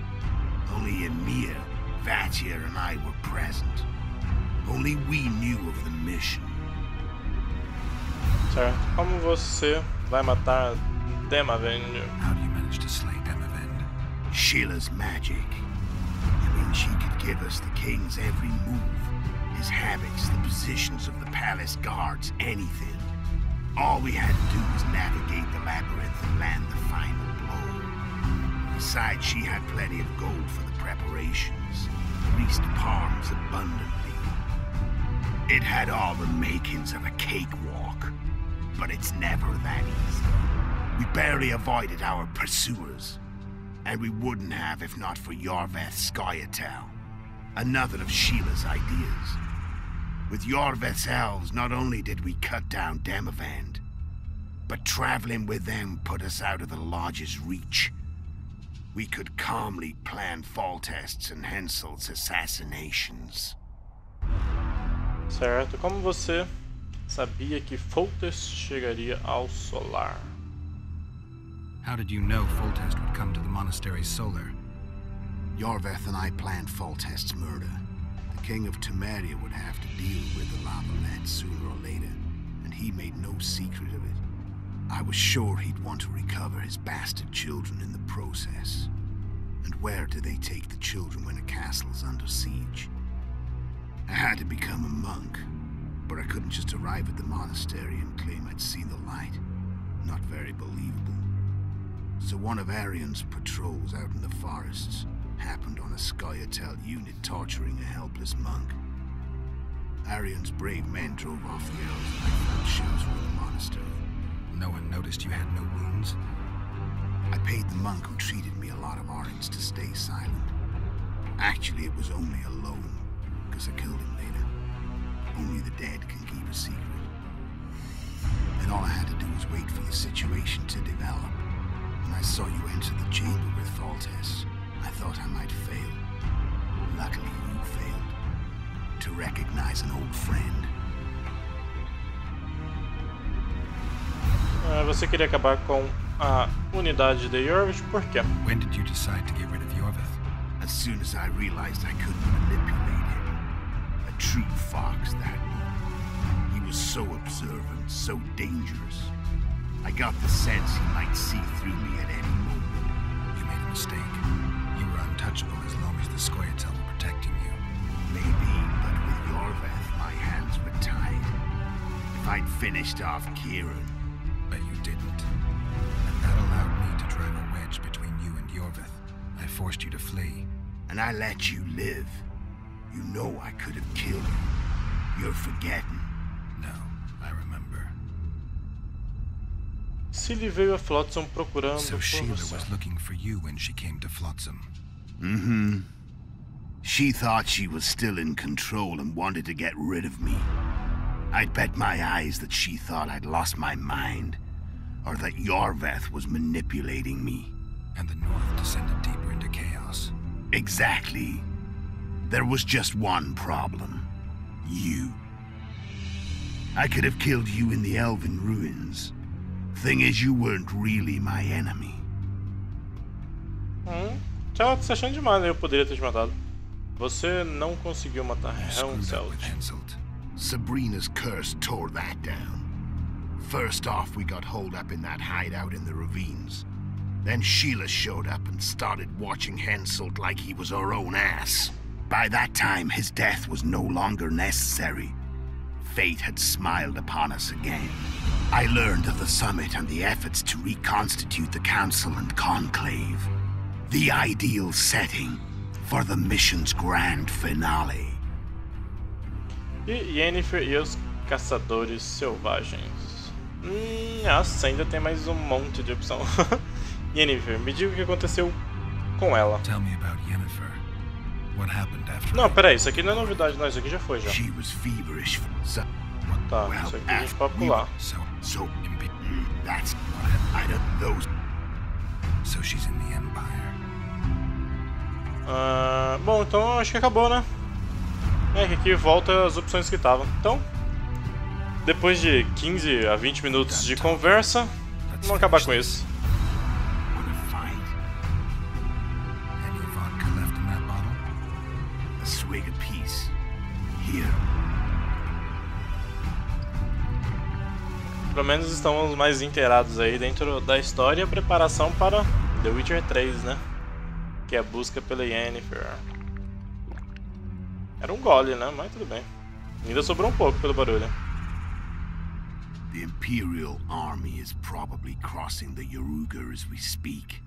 Only Emir, Vatia, and I were present. Only we knew of the mission. Certo. Como você vai matar Demavend? How do you manage to slay Demavend? Sheila's magic. I mean, she could give us the king's every move. His habits, the positions of the palace guards, anything. All we had to do was navigate the labyrinth and land the final blow. Besides, she had plenty of gold for the preparations. Greased palms abundantly. It had all the makings of a cakewalk. But it's never that easy. We barely avoided our pursuers. And we wouldn't have if not for Yorveth's Scoia'tael. Another of Sheila's ideas. With Yorveth's elves, not only did we cut down Demavend, but traveling with them put us out of the lodge's reach. We could calmly plan Foltest's and Henselt's assassinations. Certo. Como você sabia que Foltest chegaria ao Solar? How did you know Foltest would come to the monastery's solar? Yorveth and I planned Foltest's murder. The king of Temeria would have to deal with the Lordleonel sooner or later, and he made no secret of it. I was sure he'd want to recover his bastard children in the process. And where do they take the children when a castle's under siege? I had to become a monk, but I couldn't just arrive at the monastery and claim I'd seen the light. Not very believable. So one of Arian's patrols out in the forests happened on a Scoia'tael unit torturing a helpless monk. Arian's brave men drove off the elves and I found shelter in the monastery. No one noticed you had no wounds? I paid the monk who treated me a lot of orange to stay silent. Actually, it was only a loan, because I killed him later. Only the dead can keep a secret. And all I had to do was wait for the situation to develop. When I saw you enter the chamber with Foltest, I thought I might fail. Luckily, you failed. To recognize an old friend. Você queria acabar com a unidade de Yorveth, por quê? When did you decide to get rid of Yorveth? As soon as I realized I couldn't manipulate him. A true fox, that one. He was so observant, so dangerous. I got the sense he might see through me at any moment. You made a mistake. You were untouchable as long as the Scoia'tael were protecting you. Maybe, but with Yorveth, my hands were tied. If I'd finished off Kieran... But you didn't. And that allowed me to drive a wedge between you and Yorveth. I forced you to flee. And I let you live. You know I could have killed you. You're forgetting. No, I remember. Cilly veio a Flotsam procurando So por Sheila você. was looking for you when she came to Flotsam. Mm-hmm. She thought she was still in control and wanted to get rid of me. I'd bet my eyes that she thought I'd lost my mind, or that Yorveth was manipulating me. And the North descended deeper into chaos. Exactly. There was just one problem. You. I could have killed you in the Elven ruins. Thing is, you weren't really my enemy. Tava te achando demais, eu poderia ter te matado. Você não conseguiu matar Henselt. Sabrina's curse tore that down. First off, we got holed up in that hideout in the ravines. Then Sheila showed up and started watching Henselt like he was her own ass. By that time, his death was no longer necessary. Fate had smiled upon us again. I learned of the summit and the efforts to reconstitute the council and conclave. The ideal setting for the mission's grand finale. E Yennefer e os Caçadores Selvagens. Nossa, ainda tem mais um monte de opção. Yennefer, me diga o que aconteceu com ela. Tell me about Yennefer. What happened after? Não, peraí, isso aqui não é novidade, não, isso aqui já foi já. She was feverish. So, tá, isso aqui a gente pode pular. So that's I don't those. So she's in the Empire. Bom, então acho que acabou, né? É que aqui volta as opções que estavam. Então, depois de 15 a 20 minutos de conversa, vamos acabar com isso. twig apiece. Here. Pelo menos estamos mais inteirados aí dentro da história e a preparação para The Witcher 3, né? Que é a busca pela Yennefer. Era um gole, né? Mas tudo bem. Ainda sobrou um pouco pelo barulho. The Imperial Army is probably crossing the Yaruga as we speak.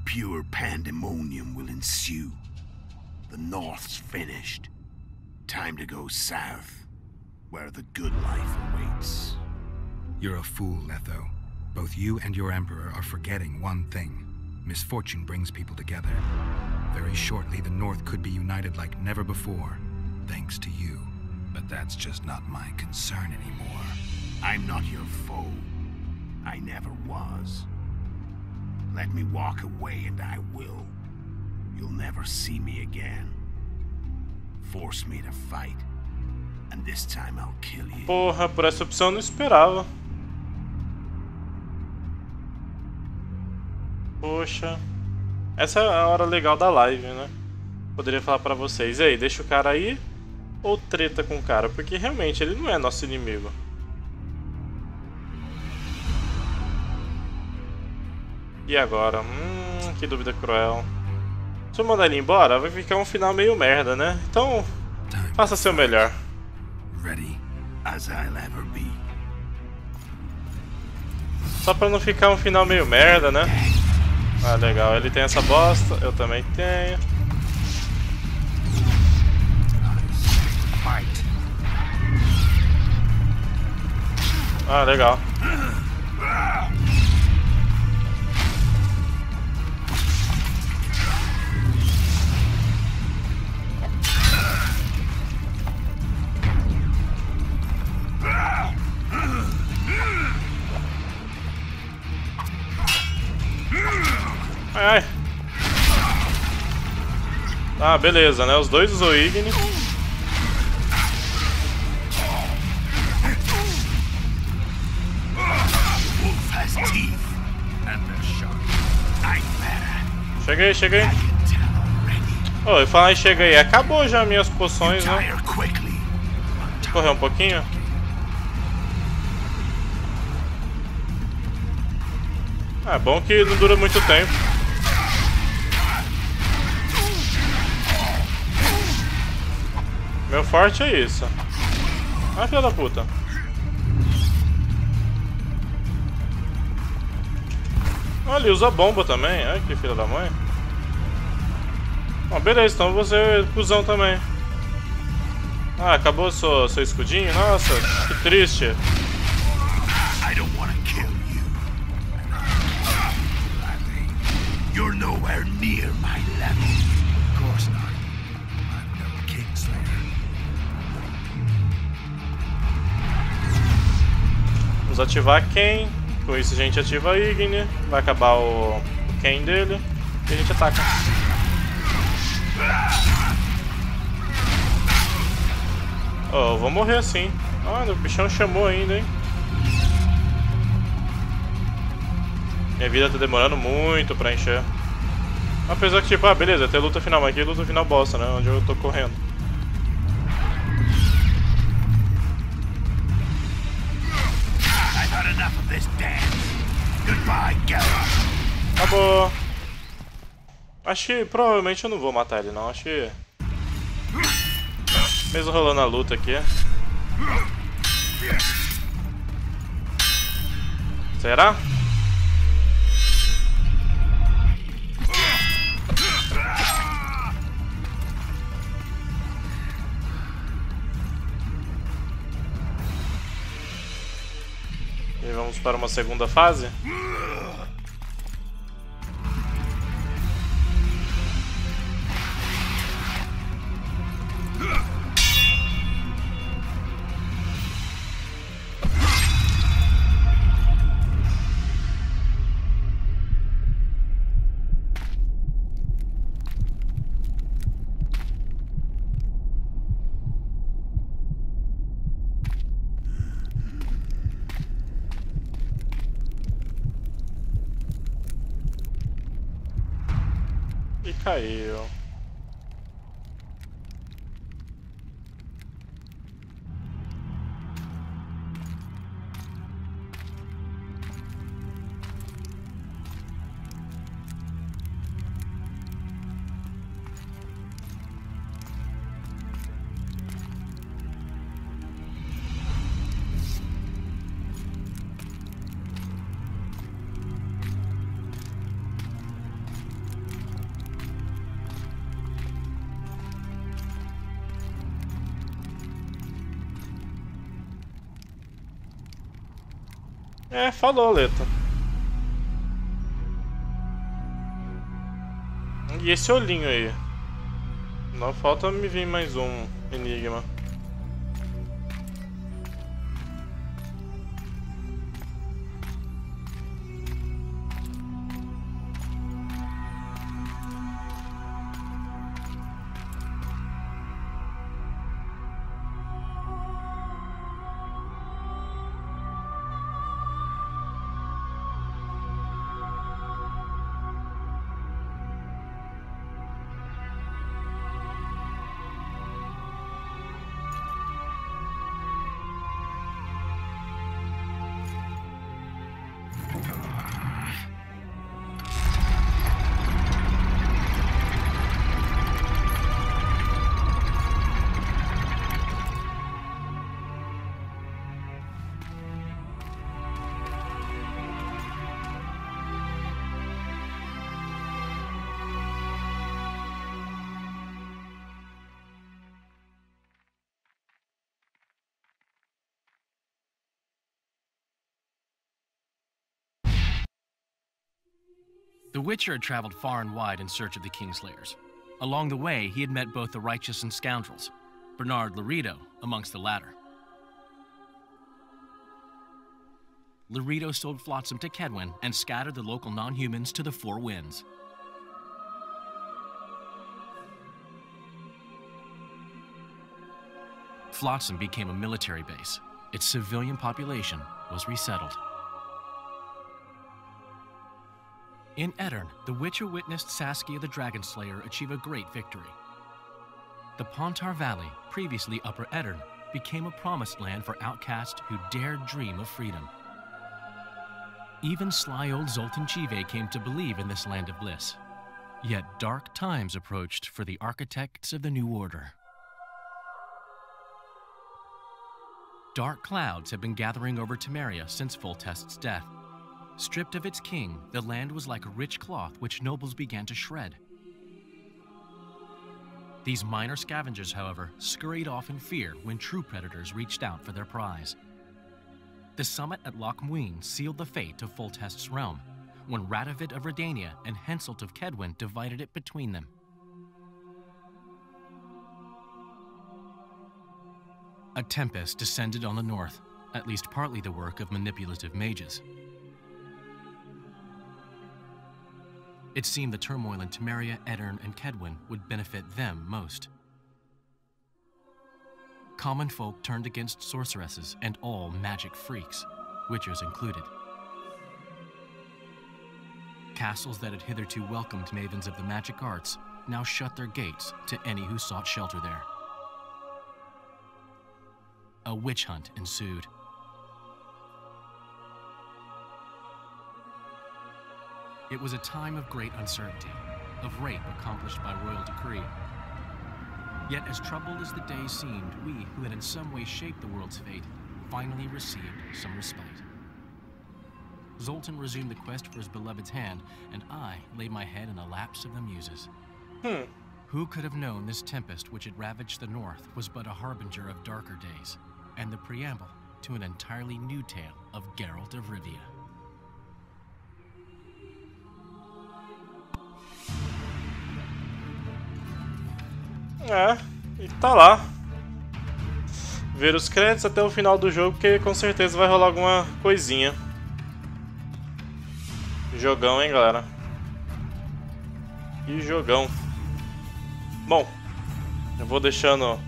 Pure pandemonium will ensue. The North's finished. Time to go south, where the good life awaits. You're a fool, Letho. Both you and your Emperor are forgetting one thing. Misfortune brings people together. Very shortly, the North could be united like never before, thanks to you. But that's just not my concern anymore. I'm not your foe. I never was. Let me walk away and I will. You'll never see me again. Force me to fight, and this time I'll kill you. Porra, por essa opção eu não esperava. Poxa. Essa é a hora legal da live, né? Poderia falar pra vocês. E aí, deixa o cara aí ou treta com o cara? Porque realmente ele não é nosso inimigo. E agora? Que dúvida cruel. Se eu mandar ele embora, vai ficar um final meio merda, né? Então, faça seu melhor. Ready as I'll ever be. Só pra não ficar um final meio merda, né? Ah, legal. Ele tem essa bosta, eu também tenho. Ah, legal. Ai, ai. Ah, beleza, né? Os dois usou Igni. Cheguei, cheguei. Oh, eu falar em chega aí. Acabou já minhas poções, né? Correr um pouquinho. É bom que não dura muito tempo. Meu forte é isso. Ah, filha da puta. Olha, ele usa bomba também. Ai, que filha da mãe. Bom, beleza, então você é cuzão também. Ah, acabou seu escudinho? Nossa, que triste. You're nowhere near my level. Of course not. I'm no Kingslayer. Vamos ativar Ken. Com isso a gente ativa a Igni. Vai acabar o Ken dele. E a gente ataca. Oh, eu vou morrer assim. Olha, o bichão chamou ainda, hein. Minha vida tá demorando muito pra encher. Apesar que, tipo, ah, beleza, tem luta final, mas aqui é luta final bosta, né? Onde eu tô correndo. Acabou. Acho que provavelmente eu não vou matar ele, não. Acho que... Mesmo rolando a luta aqui. Será? E vamos para uma segunda fase. E caiu. É, falou, Leta. E esse olhinho aí? Não falta me vir mais um enigma. The Witcher had traveled far and wide in search of the Kingslayers. Along the way, he had met both the righteous and scoundrels, Bernard Laredo amongst the latter. Laredo sold Flotsam to Kedwin and scattered the local non-humans to the four winds. Flotsam became a military base. Its civilian population was resettled. In Edirn, the Witcher witnessed Saskia the Dragonslayer achieve a great victory. The Pontar Valley, previously Upper Edirn, became a promised land for outcasts who dared dream of freedom. Even sly old Zoltan Chive came to believe in this land of bliss. Yet dark times approached for the architects of the New Order. Dark clouds had been gathering over Temeria since Foltest's death. Stripped of its king, the land was like a rich cloth which nobles began to shred. These minor scavengers, however, scurried off in fear when true predators reached out for their prize. The summit at Loch Muin sealed the fate of Foltest's realm, when Radovid of Redania and Henselt of Kedwin divided it between them. A tempest descended on the north, at least partly the work of manipulative mages. It seemed the turmoil in Temeria, Edirn, and Kedwin would benefit them most. Common folk turned against sorceresses and all magic freaks, witchers included. Castles that had hitherto welcomed mavens of the magic arts now shut their gates to any who sought shelter there. A witch hunt ensued. It was a time of great uncertainty, of rape accomplished by royal decree. Yet as troubled as the days seemed, we, who had in some way shaped the world's fate, finally received some respite. Zoltan resumed the quest for his beloved's hand, and I laid my head in the laps of the muses. Who could have known this tempest which had ravaged the north was but a harbinger of darker days, and the preamble to an entirely new tale of Geralt of Rivia. É, e tá lá. Ver os créditos até o final do jogo, porque com certeza vai rolar alguma coisinha. Jogão, hein, galera? Que jogão. Bom, eu vou deixando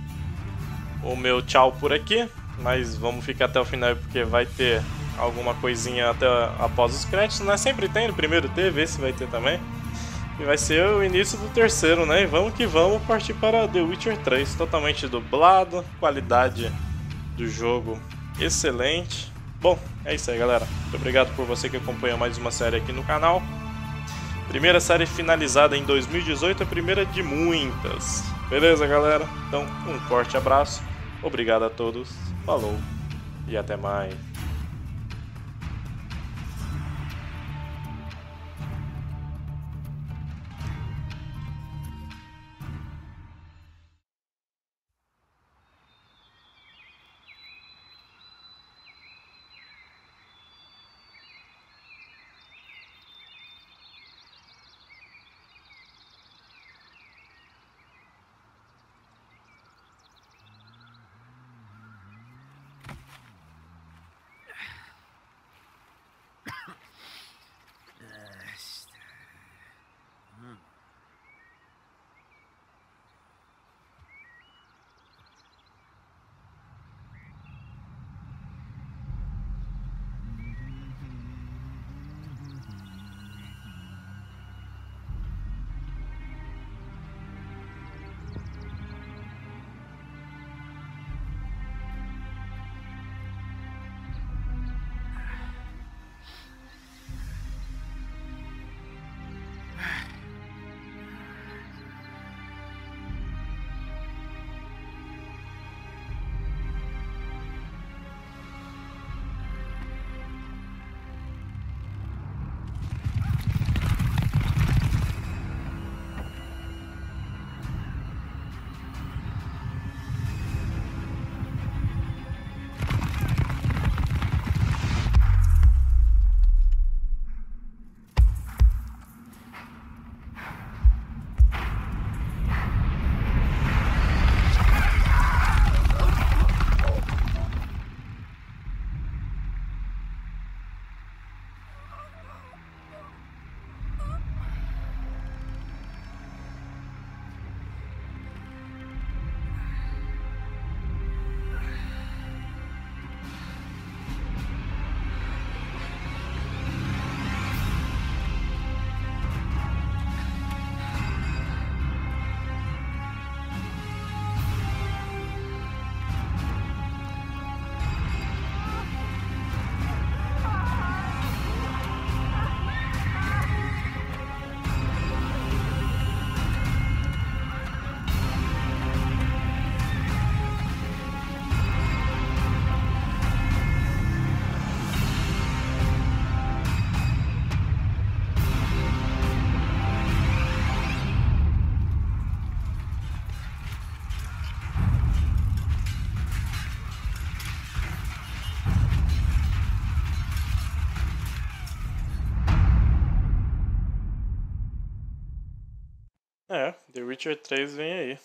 o meu tchau por aqui, mas vamos ficar até o final porque vai ter alguma coisinha até após os créditos, né? Sempre tem, no primeiro teve, esse vai ter também. E vai ser o início do terceiro, né? E vamos que vamos partir para The Witcher 3, totalmente dublado, qualidade do jogo excelente. Bom, é isso aí, galera. Muito obrigado por você que acompanhou mais uma série aqui no canal. Primeira série finalizada em 2018, a primeira de muitas. Beleza, galera? Então, um forte abraço. Obrigado a todos. Falou e até mais. É, The Witcher 3 vem aí.